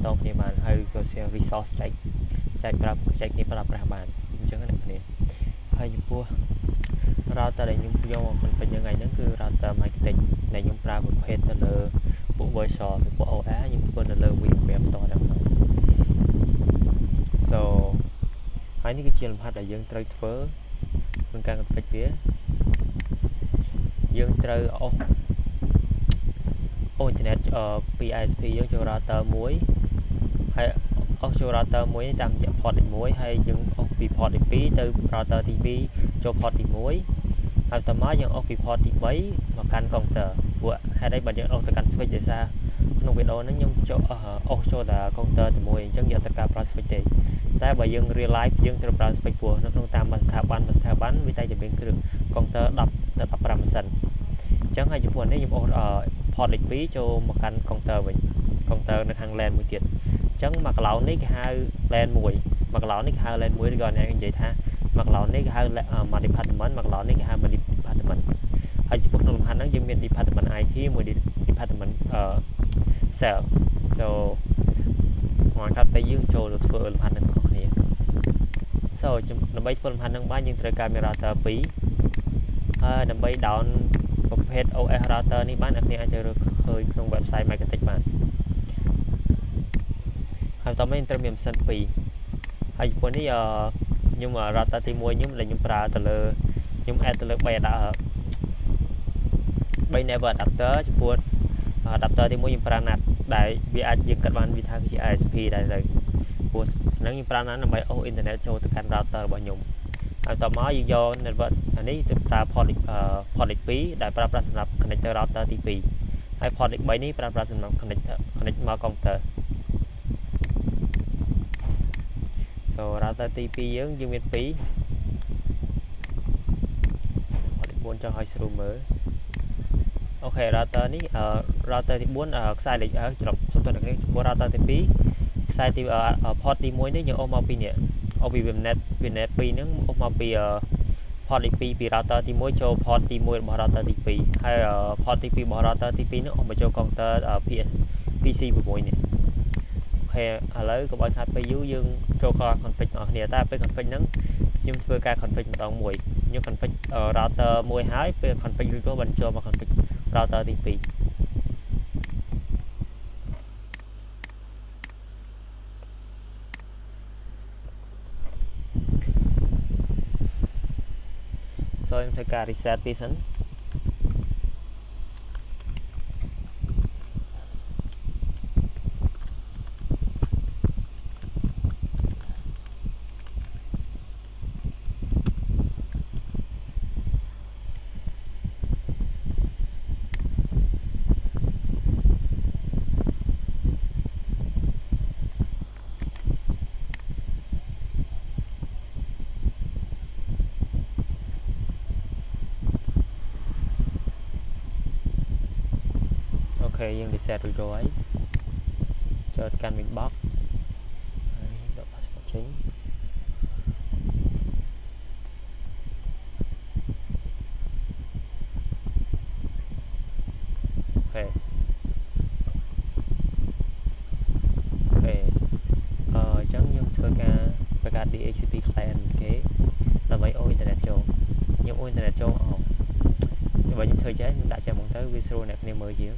តគ្នាបានហើយក៏ share resource ចែកប្រាប់គ្នាប្រើប្រាស់បានអញ្ចឹងអ្នកគ្នាហើយចំពោះ router ដែលខ្ញុំយកមក config ថ្ងៃហ្នឹងគឺ router Microtik ដែលខ្ញុំប្រើប្រភេទទៅលើពួក virtual ពីពួក OS ខ្ញុំធ្វើនៅលើ VMware ផ្ទាល់តែម្ដង so ហើយនេះគឺជាលំហាត់ដែលយើងត្រូវធ្វើក្នុងការ config វាយើងត្រូវអូស internet ពី ISP យើងចូល router មួយហើយអូសចូល router មួយតាមរយៈ port ទី1ហើយយើងអូសពី port ទី2ទៅ router ទី2ចូល port ទី1ហើយតមកយើងអូសពី port ទី3មកកាន់ counter ព្រោះហេតុអីបើយើងអូសទៅកាន់ switch ដោយសារក្នុងវីដេអូហ្នឹងខ្ញុំចូលអូសចូលតែ counter ទី1អញ្ចឹងយើងអត់ត្រូវការប្រើ switch ទេតែបើយើង real life យើងត្រូវប្រើ switch ព្រោះនៅក្នុងតាមស្ថាប័នវាតែតែមានគ្រឿង counter 10ទៅ15%អញ្ចឹងហើយចំពោះនេះខ្ញុំអូសport លេខ2ចូលមកកាន់ counter វិញ counter នៅខាង LAN មួយទៀតអញ្ចឹងមក cloud នេះគេហៅ LAN 1មក cloud នេះគេហៅ LAN 1ឬក៏អ្នកនិយាយថាមក cloud នេះគេហៅ មួយ department មក cloud នេះគេហៅមួយ department ហើយចំពោះក្នុងលំហាត់ហ្នឹងយើងមាន department IT មួយ department cell so មកកាត់ទៅយើងចូលទៅធ្វើលំហាត់ហ្នឹងទាំងអស់គ្នា so ដើម្បីធ្វើលំហាត់ហ្នឹងបានយើងត្រូវការមាន router 2ហើយដើម្បី down ប្រភេទ OS router នេះបានអ្នកគ្នាអាចទៅរកឃើញក្នុង website Microtik បានហើយតោះមានត្រូវមានម៉ាស៊ីន2ហើយពួកនេះខ្ញុំ router ទី1ខ្ញុំដែលខ្ញុំប្រើទៅលើខ្ញុំ add ទៅលើ3 network adapter ចំពោះ adapter ទី1ខ្ញុំប្រើ NAT ដែលវាអាចយើងគិតបានវាថាគឺជា ISP ដែរទៅព្រោះហ្នឹងខ្ញុំប្រើ NAT ដើម្បីអូស internet ចូលទៅកាន់ router របស់ខ្ញុំហើយតមកយើងយក network អានេះទៅប្រើ port លេខ2ដែលប្រើប្រាស់សម្រាប់ connect ទៅ router ទី2ហើយ port លេខ3នេះប្រើប្រាស់សម្រាប់ connect មក counter so router ទី2យើងមាន2 port លេខ4ចង់ឲ្យស្រួលមើលអូខេ router នេះrouter ទី4ខ្សែលេខច្រឡំសុំទោសអ្នកនាងចំពោះ router ទី2ខ្សែទី port ទី1នេះយើងអូសមកពីនេះអូសពី VNet 2ហ្នឹងអូសមកពី port លេខ2ពី router ទី1ចូល port ទី1របស់ router ទី2ហើយ port ទី2របស់ router ទី2ហ្នឹងអូសមកចូល counter PC 6នេះអូខេឥឡូវកុំឲ្យខាត់ពេលយូរយើងចូលការ config ទាំងអស់គ្នាតែពេល config ហ្នឹងខ្ញុំធ្វើការ config ម្ដងមួយខ្ញុំ config router មួយហើយពេល config រួចក៏បានចូលមក config router ទី2so ខ្ញុំធ្វើការ reset ពីសិនអូខេយើង reset រួចរាល់ចូលទៅកាន់ Winbox ហើយដក password ចេញអូខេអញ្ចឹងខ្ញុំធ្វើការ DHCP client គេដើម្បីអូស internet ចូលខ្ញុំអូស internet ចូលអស់បើខ្ញុំធ្វើចេះខ្ញុំដាក់ចេះមកទៅវាស្រួលអ្នកគ្នាមើលជាង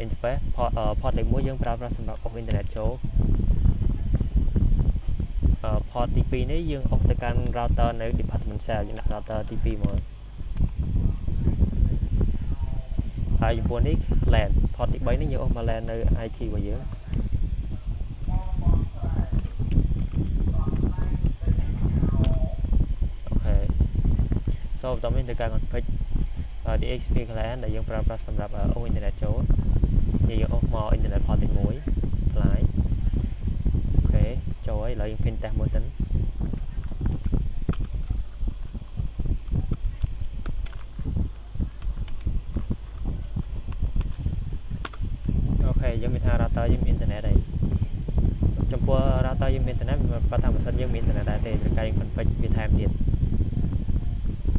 interface port លេខ1យើងប្រើប្រាស់សម្រាប់អូស internet ចូល port ទី2នេះយើងអូសទៅកាន់ router នៅ department cell យើងដាក់ router ទី2មកហើយចំពោះនេះ LAN port ទី3នេះយើងអូសមក LAN នៅ IT របស់យើងអូខេ so បន្តមានទៅការ config DHCP client ដែលយើងប្រើប្រាស់សម្រាប់អូស internet ចូលយើងអូសមក internet port ទី1 fly អូខេចូលហើយឥឡូវយើង pin test មើលសិនអូខេយើងមានថា router យើងមាន internet ហើយចំពោះ router យើងមាន internet គាត់ថាម៉ាស៊ីនយើងមាន internet ដែរទេត្រូវការយើង config វាថែមទៀត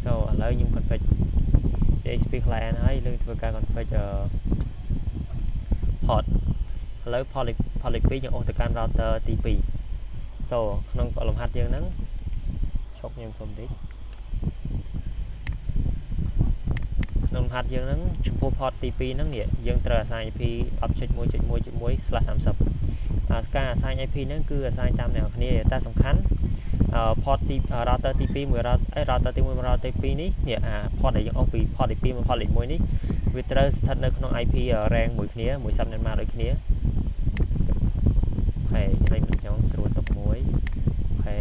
so ឥឡូវខ្ញុំ config DHCP client ហើយលើធ្វើការ config port លើផលិត2យើងអូសទៅកាន់ router ទី2 so ក្នុងលំហាត់យើងហ្នឹងឈប់ខ្ញុំខ្ញុំតិចក្នុងលំហាត់យើងហ្នឹងចំពោះ port ទី2ហ្នឹងនេះយើងត្រូវ assign IP 10.1.1.1/30 ការ assign IP ហ្នឹងគឺ assign តាមអ្នកនរគ្នាតែសំខាន់ port ទី router ទី2មួយ router ទី1មួយ router ទី2នេះអា port ដែលយើងអូសពី port ទី2មក port ទី1នេះវាត្រូវស្ថិតនៅក្នុង IP range មួយគ្នាមួយ subnet mask ដូចគ្នាអូខេលេខបញ្ចុងស្រួលទុកមួយអូខេ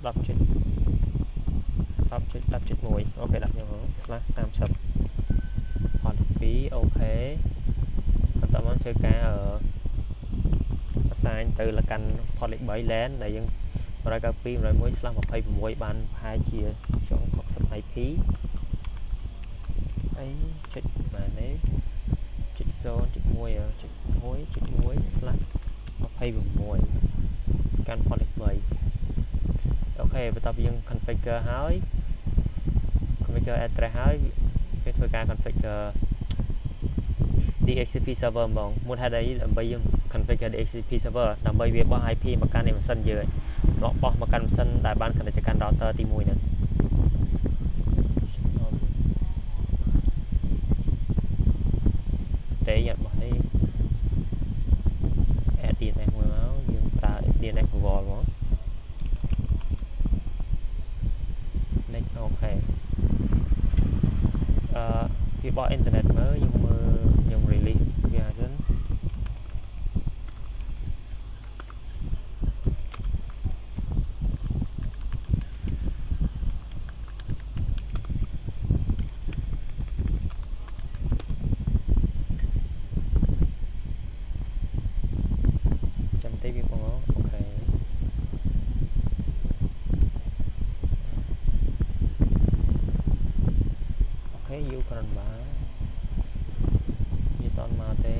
10.1 អូខេដាក់ខ្ញុំហ្នឹង/30 port ទី2អូខេបន្តមកធ្វើការassign ទៅលើកាន់ port លេខ3 LAN ដែលយើង 192.1/26 បានប្រហែលជាចុង 60 IP អីចុចប៉ុន្មាននេះចុច 0.1.1/26 កាន់ port លេខ 3 អូខេបន្ទាប់យើង configure ហើយ configure address ហើយវាធ្វើការ configure DHCP server ហ្មងមូលហេតុអីដើម្បីយើង configure DHCP server ដើម្បីវាបោះ IP មកកាន់ម៉ាស៊ីនយើងបោះមកកាន់ម៉ាស៊ីនដែលបាន connect ទៅកាន់ router ទី1ហ្នឹងតែយើងបោះនេះ add DNS មួយមកយើងប្រើ DNS Google ហ្មងnext អូខេវាបោះ internet មើលខ្ញុំ release វាហ្នឹងចាំតិចវាបងអូខេយូរគ្រាន់បានវាតន់មកទេ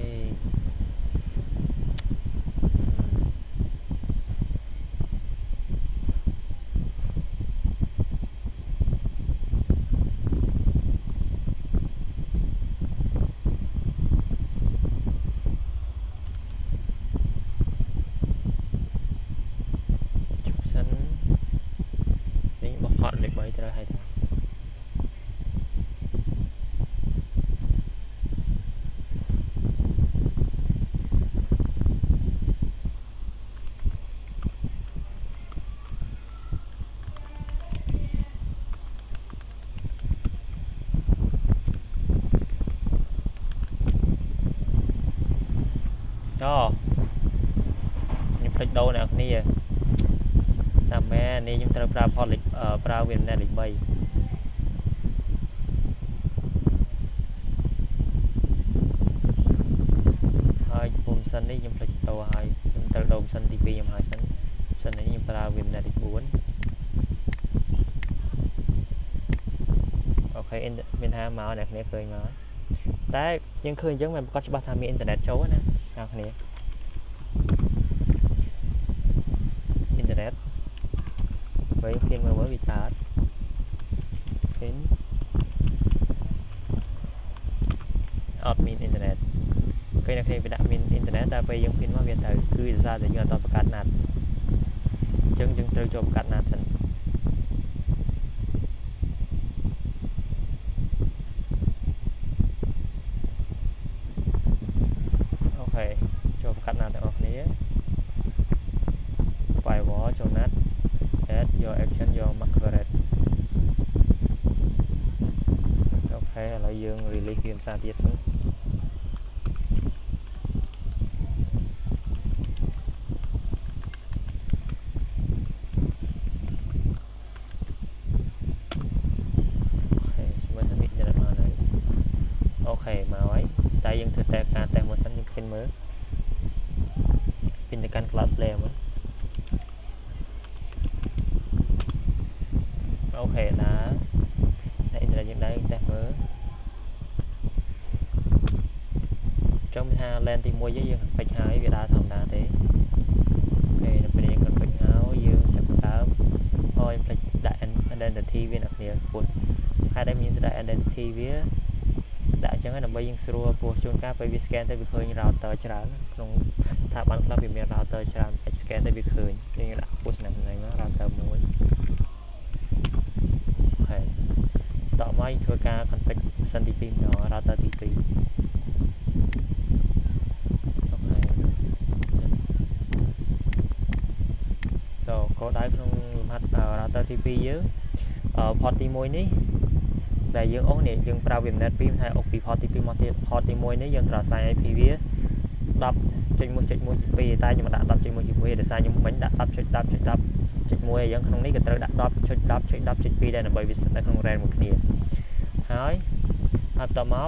ជប់សិននេះបោះ port លេខ 3 ត្រូវហើយខ្ញុំភ្លេចដូរអ្នកគ្នាតាមមែននេះខ្ញុំត្រូវប្រើ port លេខប្រើ VNet លេខ 3ហើយពុំសិននេះខ្ញុំភ្លេចដូរហើយខ្ញុំត្រូវដូរសិនទី2ខ្ញុំហើយសិននេះខ្ញុំប្រើ VNet លេខ 4អូខេមានថាមកអ្នកគ្នាឃើញមកតែយើងឃើញអញ្ចឹងមិនប្រកាសច្បាស់ថាមានអ៊ីនធឺណិតចូលណាអ្នកគ្នាអ៊ីនធឺណិតវិញឃើញមើលវាកើតឃើញអត់មានអ៊ីនធឺណិតឃើញអ្នកគ្នាវាដាក់មានអ៊ីនធឺណិតតែពេលយើងឃើញមកវាទៅគឺដោយសារតែយើងអត់បង្កើតណាត់អញ្ចឹងយើងត្រូវចូលបង្កើតណាត់សិនចូលបង្កើតណាត់ទាំងអស់គ្នា firewall ចូលណាត់ add your action your macro អូខេឥឡូវយើង release វាភាសាទៀតសិនអូខេមកហើយតែយើងធ្វើតែការតេស្តមួយសិនយើងឃើញមើលពីទៅកាន់ Cloudflare មកអូខេណាតែអ៊ីនធឺណិតយើងដែរតេស្តមើលចង់មានថា LAN ទី1យើងពេចហើយវាដើរធម្មតាទេអូខេដល់ពេលយើងគាត់ពេចហើយយើងចាប់ផ្ដើមហើយផ្លេចដាក់ identity វាអ្នកគ្នាពុតហើយដែលមានដាក់ identity វា ដាក់អញ្ចឹងដើម្បីយើងស្រួលពោះជួនកាលពេលវា scan ទៅវាឃើញ router ច្រើនក្នុងថាបានខ្លះវាមាន router ច្រើនអាច scan ទៅវាឃើញយើងដាក់ពោះឆ្នាំណៃមក router មួយអូខេតោះមកធ្វើការ config សិនទី2ម្ដង router ទី2អូខេចូលកោដៅក្នុងលំហាត់ router ទី2យើងport ទី1នេះដែលយើងអស់នេះយើងប្រើវា net 2ថាអុកពី port ទី2មកទៀត port ទី1នេះយើងត្រូវ assign IP វា 10.1.1.2 តែខ្ញុំដាក់ 10.1.1 ដោយសារខ្ញុំមិញដាក់ 10.10.10.1 អញ្ចឹងក្នុងនេះក៏ត្រូវដាក់ 10.10.10.2 ដែរដើម្បីវាស្ថិតនៅក្នុង range មួយគ្នាហើយបន្ទាប់មក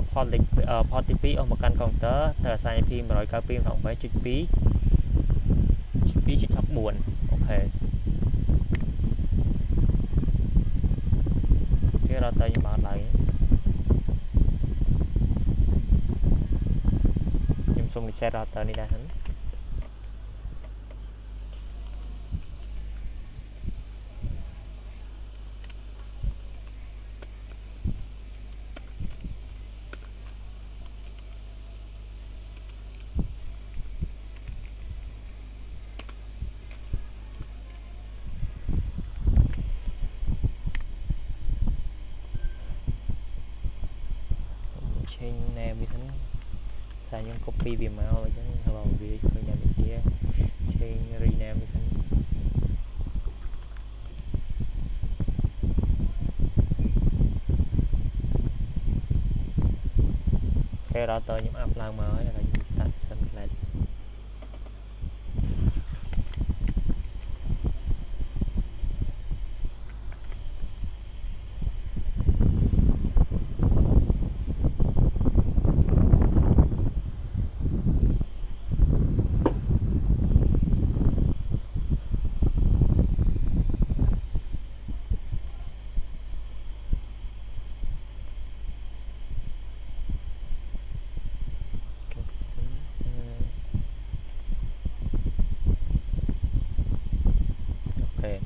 port ទី2អស់មកកាន់ counter ត្រូវ assign IP 192.2.2.14 អូខេគេរត់ទៅខ្ញុំបានឡើងខ្ញុំសុំ reset router នេះដែរហ្នឹងname វាហ្នឹងតែយើង copy វាមកអញ្ចឹងហើយវាឃើញតែវាជា change rename វាហ្នឹងគេ router ខ្ញុំ up ឡើងមកហើយហើយខ្ញុំ start សិនខ្លះ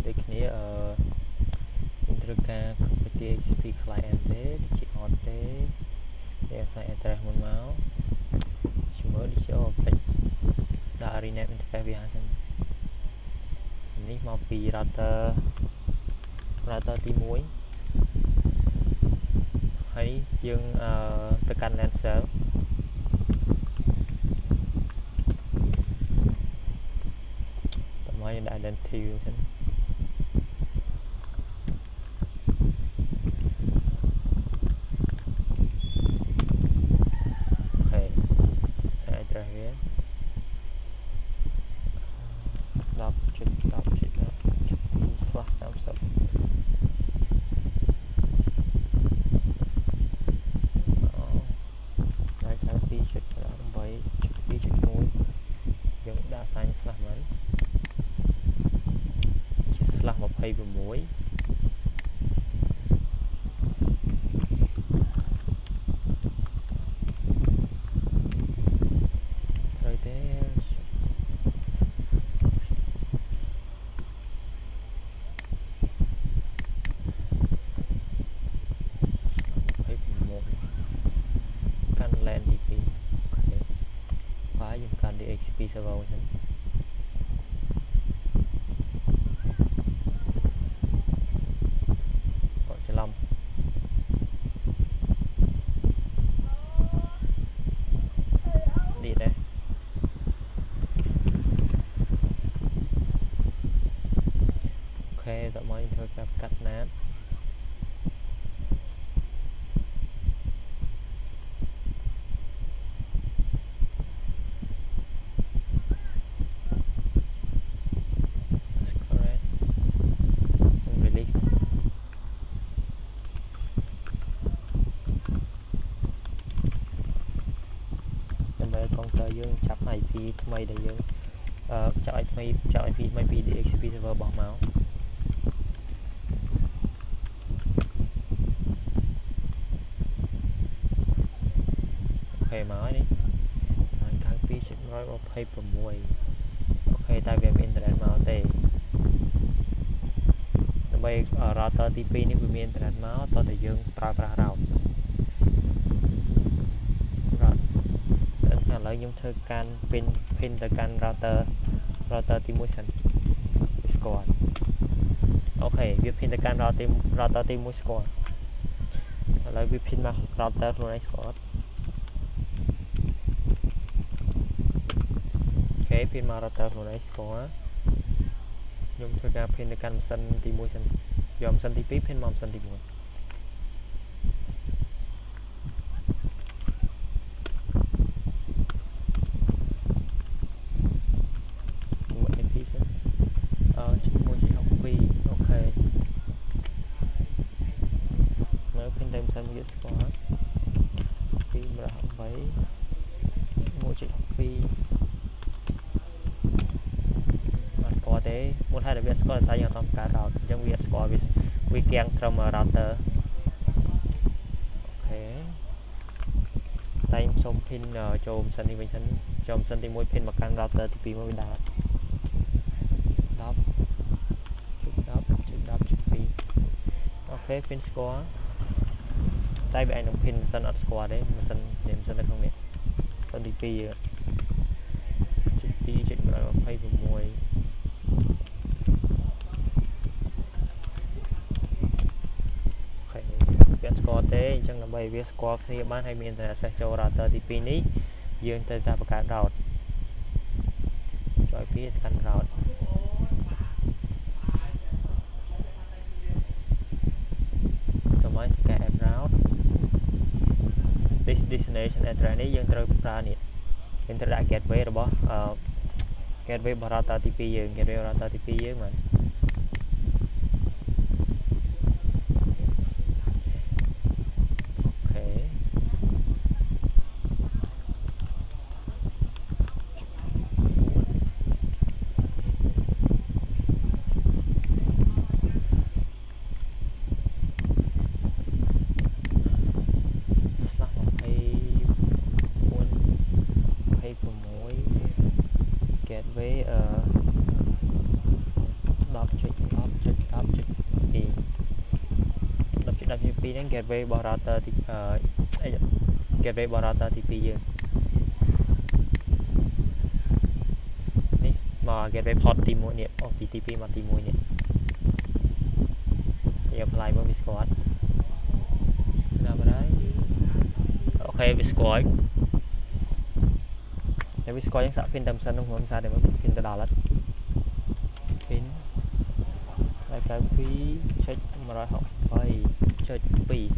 ដូចគ្នាយើងត្រូវការ DHCP client ទេជា on ទេយើង assign address មុនមកជាមួយ digital object ដាក់ rename interface វាហ្នឹងនេះមកពី router ទី1ហើយយើងទៅកាន់ LAN cell តោះមកយើងដាក់ identity វាសិនDHCP server ហ្នឹងអត់ច្រឡំនេះដែរអូខេតោះមកធ្វើការកាត់ណាតយើងចាប់ IP ថ្មីដែលយើងចាប់ IP ថ្មីពី DHCP server របស់មកអូខេមកហើយនេះ92.126អូខេតែវាមានអ៊ីនធឺណិតមកទេដើម្បី router ទី2នេះវាមានអ៊ីនធឺណិតមកតោះតែយើងប្រើប្រាស់ route lại dùng thơ can pin từ can router tí mũi sân score ok việc pin từ can router tí mũi score lại việc pin mà router luôn này score ok pin mà router luôn này score dùng thơ can pin từ can sân tí mũi sân dòm sân tí pin mỏm sân tí mũi muốn hai là viết score sai yang tom cả route giống viết score với keng from router ok tay xong pin chôm sân đi bên sân chôm sân đi mỗi pin mà can router thì pin mới đá đáp pin ok pin score tay bị anh đóng pin sân ở score đấy mà sân điểm sân là không biết sân đi pi chuyện rồi phay vào mùi viết score thế chẳng là bài viết score khi bán hay miền sẽ cho router thì pin ní dương tới ra cả route cho phía căn route cho mấy cái app route destination address này dương tới ra nè dương tới đại gateway rồi bỏ gateway bảo router TP dương gateway router TP dương mà gateway bảo router thì gateway bảo router TP dương ní mà gateway port tí mũi nè TP mà tí mũi nè thì apply với Visquad làm ở đấy ok Visquad để Visquad những xã pin tầm sân không xa để mà pin từ đảo lắm pin lại cái phí check mà nói học bay chơi pì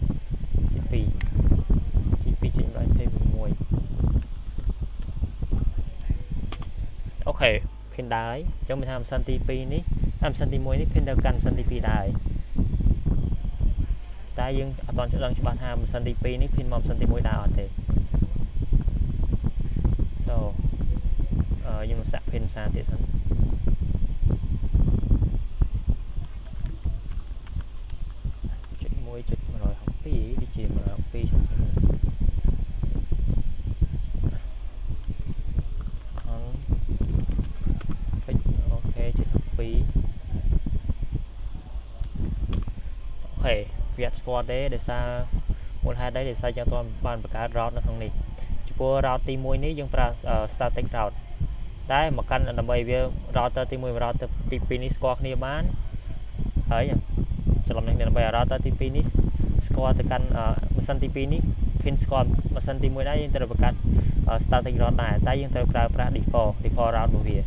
chỉ lại thêm một mùi ok pin đáy cho mình làm sân TP ní làm sân TP ní pin đều cần sân TP đáy tại dương toàn chỗ lần cho bạn làm sân TP ní pin mỏm sân TP đáy thì so nhưng mà sạc pin xa thì sân chích rồi học cái gì đi chìm rồi học phi xong ok chích học phi ok viết score đấy để xa một hai đấy để xa cho toàn bàn bậc cá route nó không đi chụp route tí mũi ní dùng pra static route đấy mà căn là bởi vì router tí mũi router tí pin score này bán ấy cho làm này là router TP ní score từ căn sân TP ní pin score mà sân TP mới đấy từ căn starting route này tay nhưng từ pra default route của việc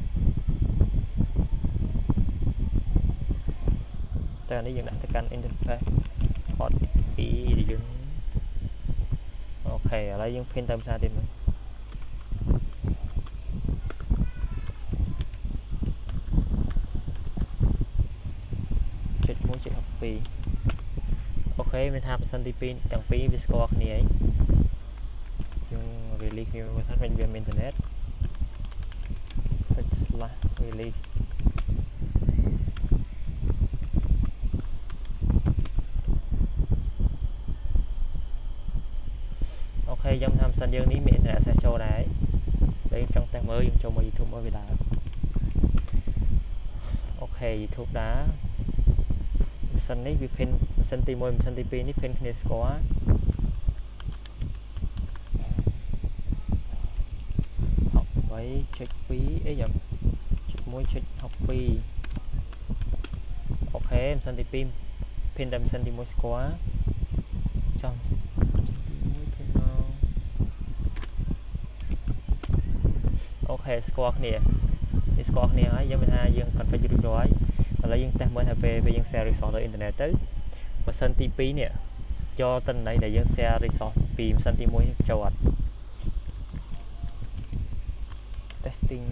cho nên dừng lại từ căn interface port ý để dừng ok lấy những pin tầm xa thì mình chỉ học phi ok mình tham sân TP chẳng phí với score này ấy nhưng release như với thắt mình internet là release ok trong tham sân dương ní miệng sẽ cho đấy đây trong tay mới dùng cho mọi YouTube mới về đá ok YouTube đá sân này vì pin sân tí môi sân tí pin ní pin này score 8.2 ấy nhầm 1.62 ok cm pin pin đâm cm quá trong ok score nè score nè ấy giờ mình ha dương cần phải được rồi và lấy dương ta mới về dương share resource internet tới và cm nè cho tên này để dương share resource pin cm châu ạt testing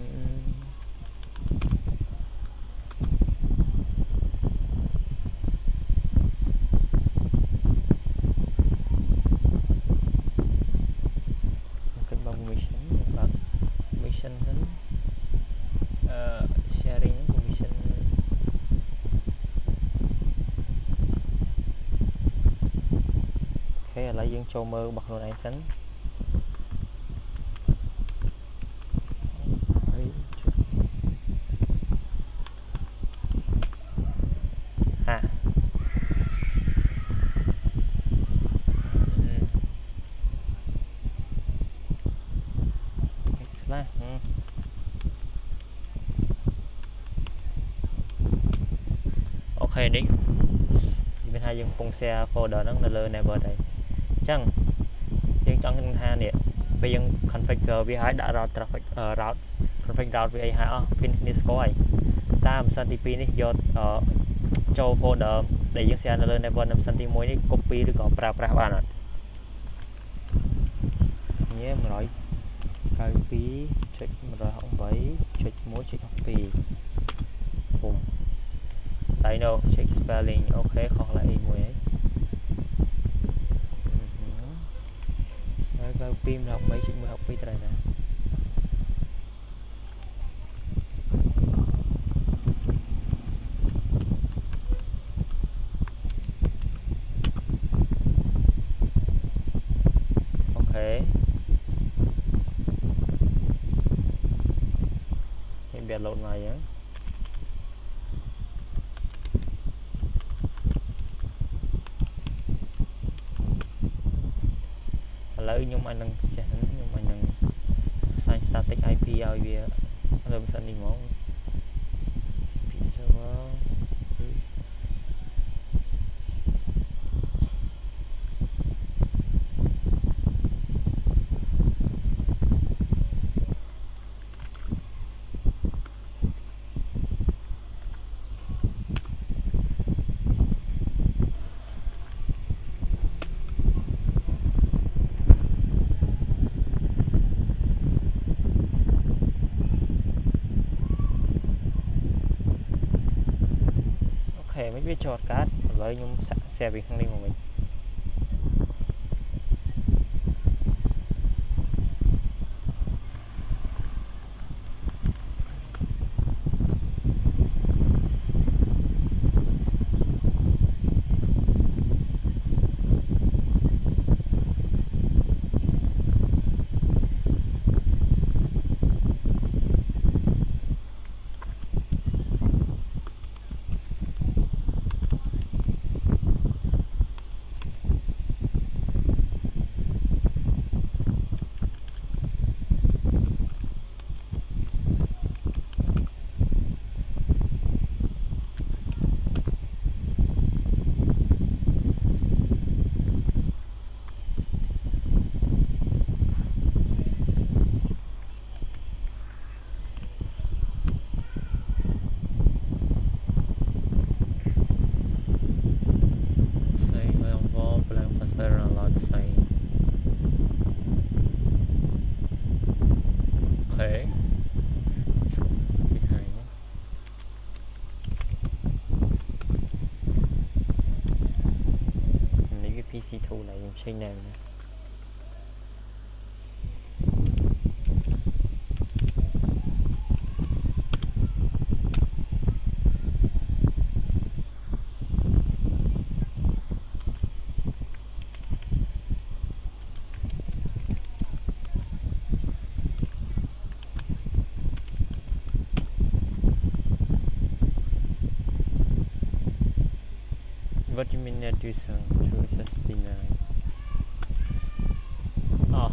sharing permission ok lấy dương châu mơ bật luôn anh sẵn ok đi bên hai dương cùng xe folder nó là never đây chẳng dương trong ha nè bây giờ configure vi hai đã route traffic route config route vi hai pin score tam cm này do châu folder để dương xe nó lên never 5 cm này copy được có pra bạn ạ nhé mà nói copy check rồi học 7 check mỗi check copy cùng tại đâu check spelling ok còn lại mùi ấy rồi pin học mấy chuyện học pin này nè ok mình biệt lộn này nhé lấy nhưng anh đang sẽ nhưng mà đang sign static IP ao về rồi mình sẽ đi món speed server mấy biết chọt cát với nhung xe việc không đi của mình PC2 này dùng trên nào nè What do you mean that do some true SSD9? Oh.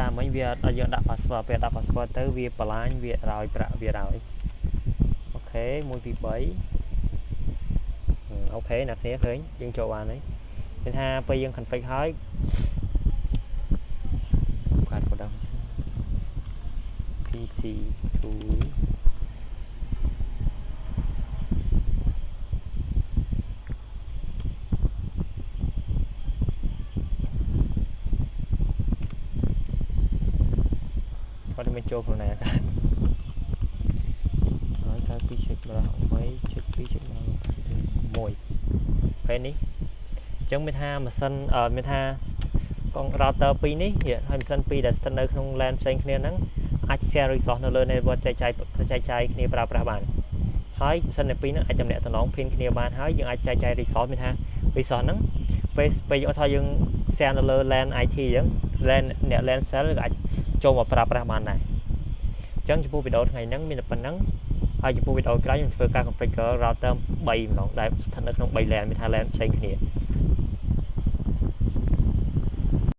តាមមិញវាយើងដាក់ password ពេលដាក់ password ទៅវាបន្លាញវាឲ្យប្រាក់វាឲ្យអូខេ1 2 3អូខេអ្នកគ្នាឃើញយើងចូលបានហើយមានថាពេលយើង config ហើយកាត់ product PC tool គាត់មានចូលខ្លួនណាកាត់ហើយកាត់ពីជិត8ជិត2ជិត1ពេលនេះអញ្ចឹងមានថាម៉ាស៊ីនមានថាកង router 2នេះហើយម៉ាស៊ីន2ដែលស្ថិតនៅក្នុង LAN ផ្សេងគ្នាហ្នឹងអាច share resource នៅលើ network ចែកចាយគ្នាប្រើប្រាស់បានហើយម៉ាស៊ីនទាំងពីរហ្នឹងអាចតំណាក់តំណងគ្នាបានហើយយើងអាចចែកចាយ resource មានថា resource ហ្នឹងពេលយើងអត់ថាយើង share នៅលើ LAN IT អញ្ចឹង LAN អ្នក LAN cell ក៏អាចចូលមកប្រើប្រាស់បានដែរអញ្ចឹងចំពោះវីដេអូថ្ងៃហ្នឹងមានតែប៉ុណ្្នឹងហើយចំពោះវីដេអូក្រោយខ្ញុំធ្វើការ configure router 3ម្ដងដែលស្ថិតនៅក្នុង3 LAN មានថា LAN ផ្សេងគ្នា